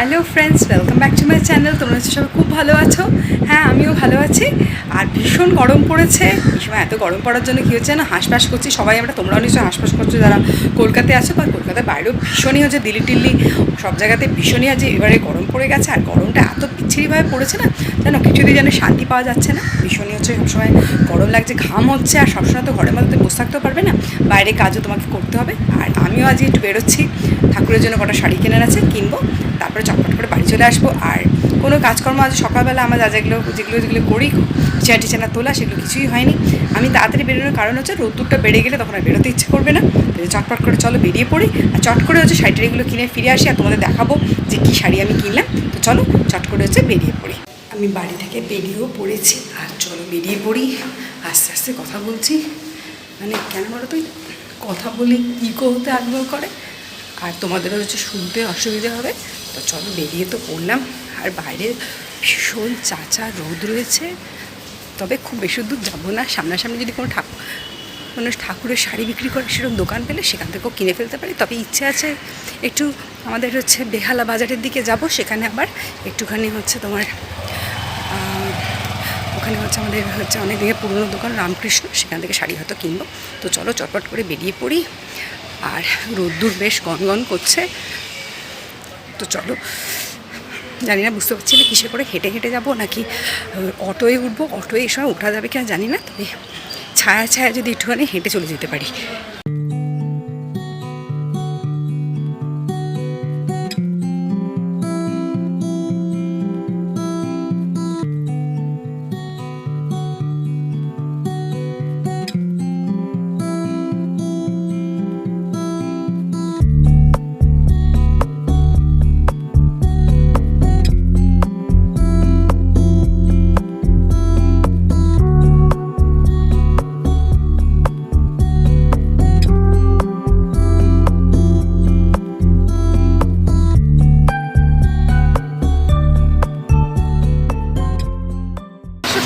Hello friends, welcome back to my channel. তোমরা হচ্ছে সবাই খুব ভালো আছো? হ্যাঁ, আমিও ভালো আছি। আর ভীষণ গরম পড়েছে। এই সময় এত গরম পড়ার জন্য কী হচ্ছে না, হাঁসফাঁস করছি সবাই আমরা। তোমরাও নিশ্চয়ই হাঁসফাঁস করছো যারা কলকাতায় আছো, বা কলকাতার বাইরেও ভীষণই হচ্ছে, দিল্লি টিল্লি সব জায়গাতে ভীষণই আছে। এবারে গরম পড়ে গেছে, আর গরমটা এত বিচ্ছিরিভাবে পড়েছে না, যেন কিছুদিন যেন শান্তি পাওয়া যাচ্ছে না। ভীষণই হচ্ছে সবসময় গরম লাগছে, ঘাম হচ্ছে, আর সবসময় তো ঘরের মধ্যে বসে থাকতেও পারবে না, বাইরে কাজও তোমাকে করতে হবে। আর আমিও আজ একটু বেরোচ্ছি, ঠাকুরের জন্য কটা শাড়ি কেনার আছে, কিনবো, তারপরে চটপট করে বাড়ি চলে আসবো। আর কোনো কাজকর্ম আজ সকালবেলা আমার যেগুলো করি, চেয়ার টিচানা তোলা, সেগুলো কিছুই হয়নি। আমি তাড়াতাড়ি বেরোনোর কারণ হচ্ছে রোদ্দুরটা বেড়ে গেলে তখন আর বেরোতে ইচ্ছে করবে না। চটপট করে চলো বেরিয়ে পড়ি, আর চট করে হচ্ছে শাড়িটারিগুলো কিনে ফিরে আসি, আর তোমাদের দেখাবো যে কী শাড়ি আমি কিনলাম। তো চলো চট করে হচ্ছে বেরিয়ে পড়ি। আমি বাড়ি থেকে বেরিয়েও পড়েছি, আর চলো বেরিয়ে পড়ি। আস্তে আস্তে কথা বলছি, মানে কেন বলো তো, কথা বলে ইকো হতে আগ্রহ করে, আর তোমাদেরও হচ্ছে শুনতে অসুবিধা হবে। তো চলো বেরিয়ে তো পড়লাম। আর বাইরে ভীষণ চাচা রোদ রয়েছে, তবে খুব বেশি দূর যাবো না। সামনাসামনি যদি কোনো ঠাকুরের শাড়ি বিক্রি করে সেরকম দোকান পেলে সেখান থেকেও কিনে ফেলতে পারি। তবে ইচ্ছে আছে একটু আমাদের হচ্ছে বেহালা বাজারের দিকে যাব, সেখানে আবার একটুখানি হচ্ছে তোমার ওখানে হচ্ছে আমাদের হচ্ছে অনেক দিকে পুরনো দোকান রামকৃষ্ণ, সেখান থেকে শাড়ি হয়তো কিনবো। তো চলো চটপট করে বেরিয়ে পড়ি। আর রোদ্দুর বেশ গনগন করছে, তো চলো। জানি না, বুঝতে পারছি না কিসে করে, হেঁটে হেঁটে যাবো নাকি অটোয় উঠবো। অটোয় এই সময় ওঠা যাবে কিনা জানি না, তবে ছায়া ছায়া যদি একটুখানি হেঁটে চলে যেতে পারি।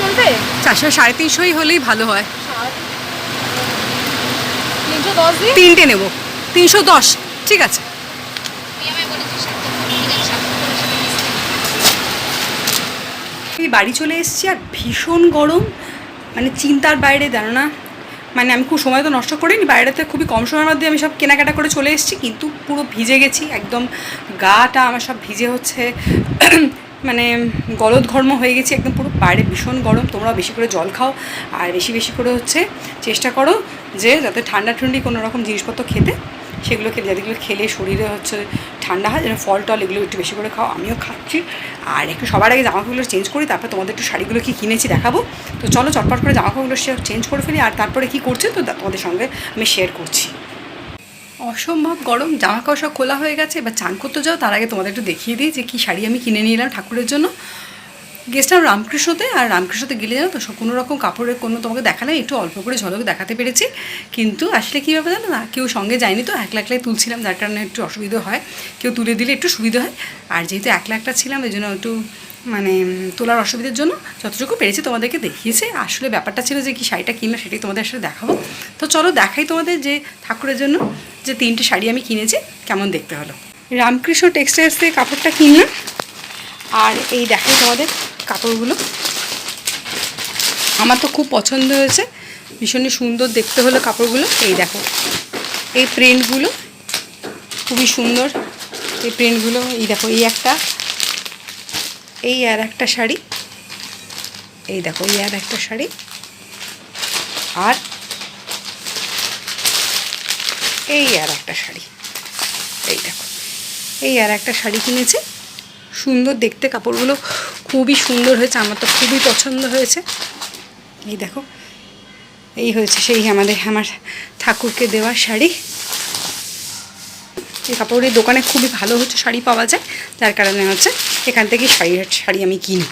চলবে 400-350 হলেই ভালো হয়। 310 দিয়ে তিনটে নেব, 310 ঠিক আছে। আমি বাড়ি চলে এসেছি, আর ভীষণ গরম, মানে চিন্তার বাইরে। জানো না, মানে আমি খুব সময় তো নষ্ট করিনি, বাইরেতে খুবই কম সময়ের মধ্যে আমি সব কেনাকাটা করে চলে এসেছি, কিন্তু পুরো ভিজে গেছি একদম। গাটা আমার সব ভিজে হচ্ছে, মানে গলদঘর্ম হয়ে গেছি একদম পুরো। বাইরে ভীষণ গরম। তোমরাও বেশি করে জল খাও, আর বেশি বেশি করে হচ্ছে চেষ্টা করো যে যাতে ঠান্ডা ঠান্ডি কোনো রকম জিনিসপত্র খেতে, সেগুলোকে যেগুলো খেলে শরীরে হচ্ছে ঠান্ডা হয়, যেন ফল টল এগুলো একটু বেশি করে খাও। আমিও খাচ্ছি। আর একটু সবার আগে জামাকাপড়গুলো চেঞ্জ করি, তারপর তোমাদের একটু শাড়িগুলো কি কিনেছি দেখাবো। তো চলো চটপট করে জামাকাপড়গুলো চেঞ্জ করে ফেলি, আর তারপরে কী করছি তো তোমাদের সঙ্গে আমি শেয়ার করছি। অসম্ভব গরম, জামাকাপড় সব খোলা হয়ে গেছে। এবার চান করতে যাও, তার আগে তোমাদের একটু দেখিয়ে দিই যে কী শাড়ি আমি কিনে নিয়ে এলাম ঠাকুরের জন্য। গেছিলাম রামকৃষ্ণতে, আর রামকৃষ্ণতে গেলে জানো তো কোনো রকম কাপড়ের কোনো তোমাকে দেখালাম, একটু অল্প করে ঝলক দেখাতে পেরেছি। কিন্তু আসলে কী ব্যাপার জানো না, কেউ সঙ্গে যায়নি, তো একলা একলাই তুলছিলাম, যার কারণে একটু অসুবিধা হয়। কেউ তুলে দিলে একটু সুবিধা হয়, আর যেহেতু একলা একটা ছিলাম এই জন্য একটু মানে তোলার অসুবিধার জন্য যতটুকু পেরেছি তোমাদেরকে দেখিয়েছে। আসলে ব্যাপারটা ছিল যে কি শাড়িটা কিনলাম সেটাই তোমাদের আসলে দেখাবো। তো চলো দেখাই তোমাদের যে ঠাকুরের জন্য যে 3টে শাড়ি আমি কিনেছি কেমন দেখতে হলো। রামকৃষ্ণ টেক্সটাইলস থেকে কাপড়টা কিনলাম, আর এই দেখাই তোমাদের কাপড়গুলো। আমার তো খুব পছন্দ হয়েছে, ভীষণই সুন্দর দেখতে হলো কাপড়গুলো। এই দেখো এই প্রিন্টগুলো খুবই সুন্দর, এই প্রিন্টগুলো। এই দেখো এই একটা, এই আর একটা শাড়ি, এই দেখো এই আর একটা শাড়ি, আর এই আর একটা শাড়ি। এই দেখো এই আর একটা শাড়ি কিনেছি, সুন্দর দেখতে কাপড়গুলো, খুবই সুন্দর হয়েছে, আমার তো খুবই পছন্দ হয়েছে। এই দেখো এই হয়েছে সেই আমার ঠাকুরকে দেওয়া শাড়ি। এই কাপড়ের দোকানে খুবই ভালো হচ্ছে শাড়ি পাওয়া যায়, যার কারণে হচ্ছে এখান থেকে শাড়ি আমি কিনি।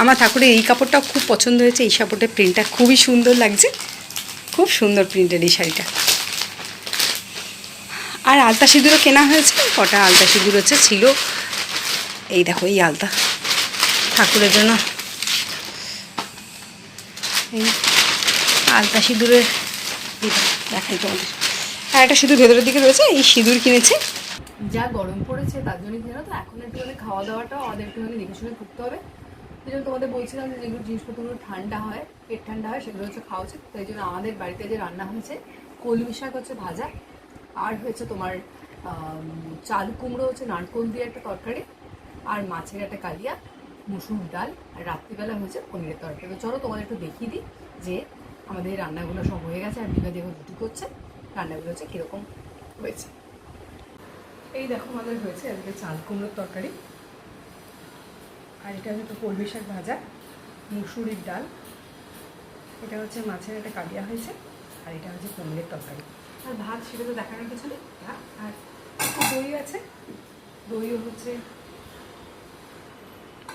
আমার ঠাকুরের এই কাপড়টাও খুব পছন্দ হয়েছে, এই কাপড়টার প্রিন্টটা খুবই সুন্দর লাগছে, খুব সুন্দর প্রিন্টের এই শাড়িটা। আর আলতা সিঁদুরও কেনা হয়েছে, কটা আলতা সিঁদুর হচ্ছে ছিল। এই দেখো এই আলতা ঠাকুরের জন্য, এই আলতা সিঁদুরের দেখাই তোমাদের। আর একটা সিঁদুর ভেতরের দিকে রয়েছে, এই সিঁদুর কিনেছি। যা গরম পড়েছে তার জন্য কি জানো তো, এখন একটুখানি খাওয়া দাওয়াটাও আমাদের একটুখানি দেখে শুনে করতে হবে। এই জন্য তোমাদের বলছিলাম যে যেগুলো জিনিসপত্রগুলো ঠান্ডা হয়, পেট ঠান্ডা হয়, সেগুলো হচ্ছে খাওয়া উচিত। তাই জন্য আমাদের বাড়িতে যে রান্না হয়েছে, কলমি শাক হচ্ছে ভাজা, আর হয়েছে তোমার চাল কুমড়ো হচ্ছে নারকোল দিয়ে একটা তরকারি, আর মাছের একটা কালিয়া, মুসুর ডাল, আর রাত্রিবেলা হয়েছে পনিরের তরকারি। তো চলো তোমাদের একটু দেখিয়ে দিই যে আমাদের রান্নাগুলো সব হয়ে গেছে, আর বিঘা দেখো রুটি করছে, রান্নাগুলো হচ্ছে কীরকম হয়েছে। এই দেখো আমাদের হয়েছে আজকে চাল কুমড়োর তরকারি, আর এটা হচ্ছে কলমি শাক ভাজা, মুসুরির ডাল, এটা হচ্ছে মাছের একটা কালিয়া হয়েছে, আর এটা হচ্ছে পনিরের তরকারি। আর ভাত সেটা তো দেখানোর কিছু নেই। আর একটু দই আছে, দইও হচ্ছে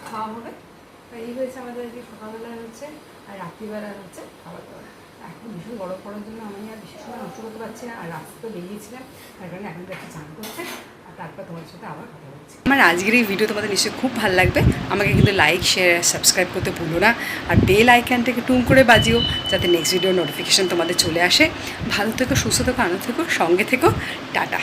খাওয়া হবে। এই হয়েছে আমাদের আজকে সকালবেলা হচ্ছে, আর রাত্রিবেলা হচ্ছে খাবার দাবার। এখন ভীষণ গরম পড়ার জন্য আমি আর বেশি সময় নষ্ট করতে পারছি না, আর রাস্তা তো বেরিয়েছিলাম, তার কারণে এখন তো একটা চান করছে, আর তারপর তোমাদের সাথে আবার কথা বলছি। আমার আজকের এই ভিডিও তোমাদের নিশ্চয়ই খুব ভালো লাগবে। আমাকে কিন্তু লাইক, শেয়ার, সাবস্ক্রাইব করতে ভুলো না, আর বেল আইকনটাকে টুম করে বাজিও, যাতে নেক্সট ভিডিও নোটিফিকেশান তোমাদের চলে আসে। ভালো থেকো, সুস্থ থেকো, আনন্দ থেকো, সঙ্গে থেকো। টাটা।